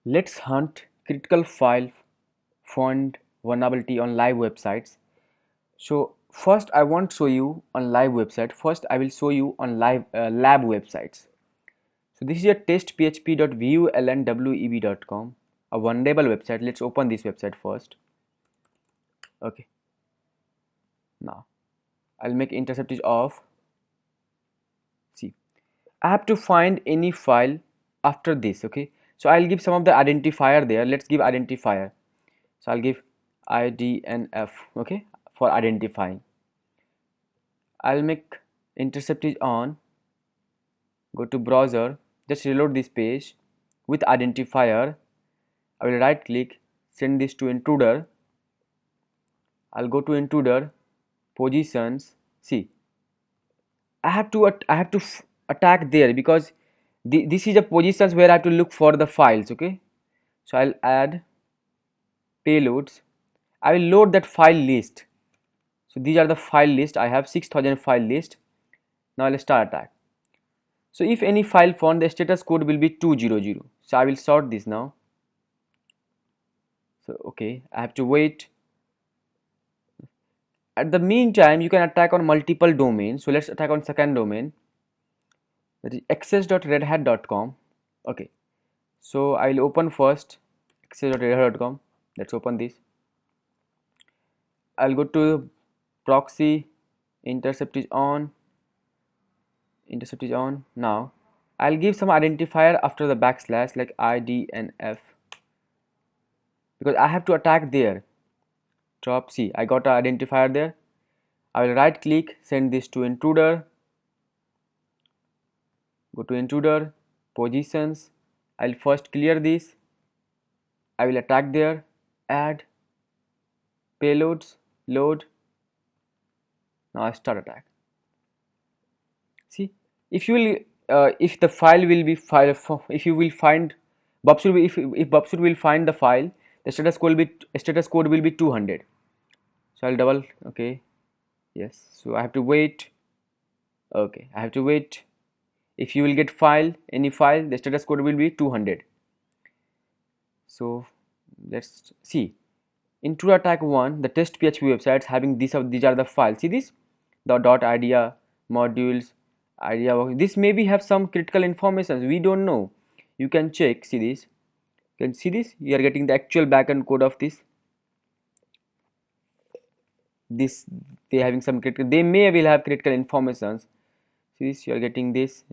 Let's hunt critical file found vulnerability on live websites. So first I won't show you on live website. First I will show you on live lab websites. So this is a testphp.vulnweb.com, a vulnerable website. Let's open this website first. Okay, now I'll make intercept is off. See, I have to find any file after this. Okay, so I'll give some of the identifier there. Let's give identifier. So I'll give IDNF, okay, for identifying. I'll make intercept is on, go to browser, just reload this page with identifier. I will right click, send this to intruder. I'll go to intruder, positions. See, I have to attack there because this is a positions where I have to look for the files. Okay, so I'll add payloads. I will load that file list. So these are the file list. I have 6,000 file list. Now let's start attack. So if any file found, the status code will be 200. So I will sort this now. So okay, I have to wait. At the meantime, you can attack on multiple domains. So let's attack on second domain, that is access.redhat.com. Okay, so I will open first access.redhat.com. Let's open this. I'll go to proxy, intercept is on. Intercept is on. Now I'll give some identifier after the backslash like IDNF because I have to attack there. Drop C. I got an identifier there. I will right click, send this to intruder. Go to intruder, positions. I'll first clear this. I will attack there. Add payloads, load. Now I start attack. See, if you will, if the file will be file, if you will find Bubsur, if Bubsur will find the file, the status code will be 200. So I'll double. Okay, yes. So I have to wait. Okay, I have to wait. If you will get file, any file, the status code will be 200. So let's see. Intruder attack 1, the test PHP websites having these are the files. See this, the .idea modules, idea. This maybe have some critical information. We don't know. You can check. See this. You can see this. You are getting the actual backend code of this. This they having some critical. They may will have critical informations. See this. You are getting this.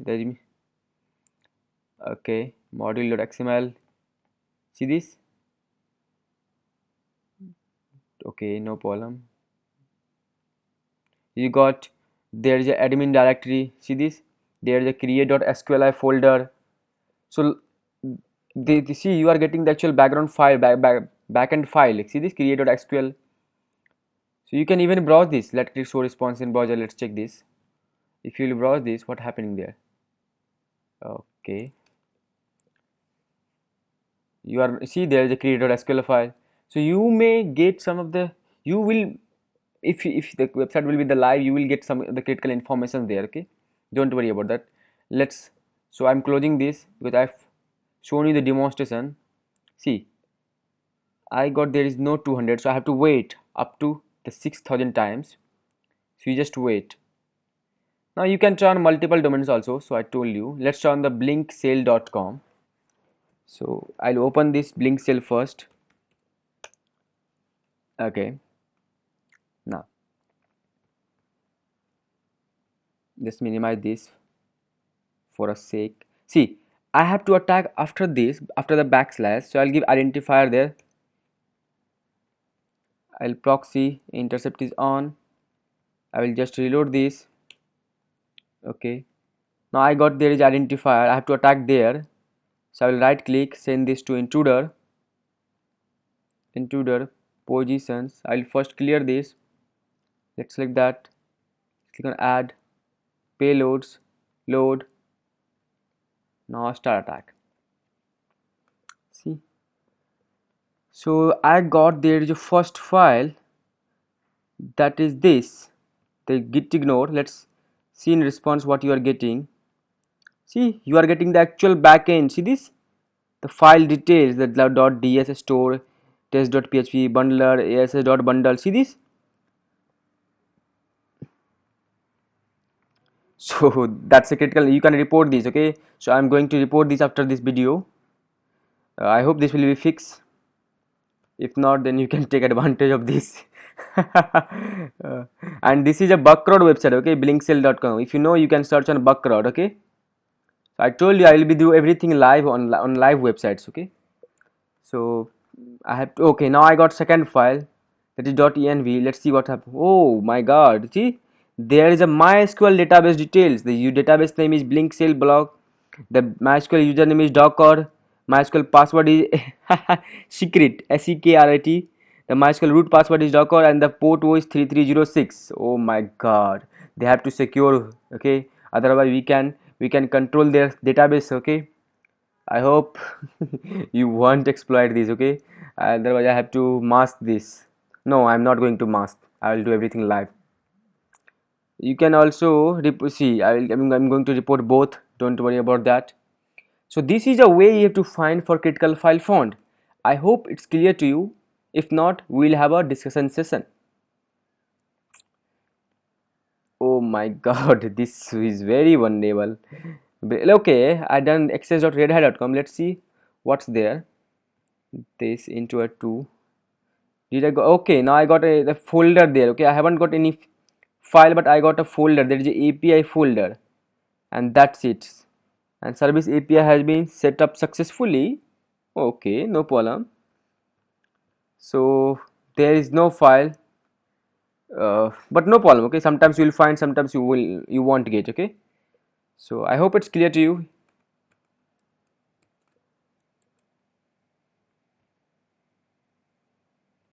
Okay, module.xml. See this. Okay, no problem. You got, there is a admin directory. See this, there is a create.sqli folder. So they see you are getting the actual background file, backend file. See this create.sql. So you can even browse this. Let's click show response in browser. Let's check this. If you will browse this, what happening there? Okay, you are, see there is a create.sql file. So you may get some of the, you will, if the website will be the live, you will get some of the critical information there. Okay, don't worry about that. Let's, so I'm closing this because I've shown you the demonstration. See, I got there is no 200, so I have to wait up to the 6,000 times. So you just wait. Now you can try on multiple domains also. So I told you, let's try on the blinksale.com. So I'll open this Blinksale first. Okay, now just minimize this for a sake. See, I have to attack after this, after the backslash. So I'll give identifier there. I'll proxy, intercept is on. I will just reload this. Okay, now I got there is identifier. I have to attack there. So I will right click, send this to intruder. Intruder, positions. I will first clear this. Let's select that. Click on add payloads, load. Now start attack. See, so I got there is a first file, that is this, the git ignore. Let's see in response what you are getting. See, you are getting the actual backend. See this, the file details, the .ds store, test.php, bundler, ass.bundle. See this? So that's a critical. You can report this, okay? So I'm going to report this after this video. I hope this will be fixed. If not, then you can take advantage of this. And this is a Buckroad website, okay? Blinkcell.com. If you know, you can search on Buckroad, okay? So I told you I will be do everything live on live websites, okay? So I have to, okay, now I got second file, that is .env. Let's see what happened. Oh my god, see, there is a MySQL database details. The database name is Blinkcell blog. The MySQL username is docker. MySQL password is secret, SEKRIT. The MySQL root password is docker, and the port is 3306. Oh my god, they have to secure, okay? Otherwise we can control their database, okay? I hope you won't exploit this, okay? Otherwise I have to mask this. No, I'm not going to mask. I will do everything live. You can also see, I'm going to report both. Don't worry about that. So this is a way you have to find for critical file found. I hope it's clear to you. If not, we'll have a discussion session. Oh my god, this is very vulnerable. Okay, I done access.redhat.com. Let's see what's there. This into a 2. Did I go? Okay, now I got the folder there. Okay, I haven't got any file, but I got a folder. There is a API folder, and that's it. And service API has been set up successfully. Okay, no problem. So there is no file, but no problem. Okay, sometimes you will find, sometimes you won't get. Okay, so I hope it's clear to you.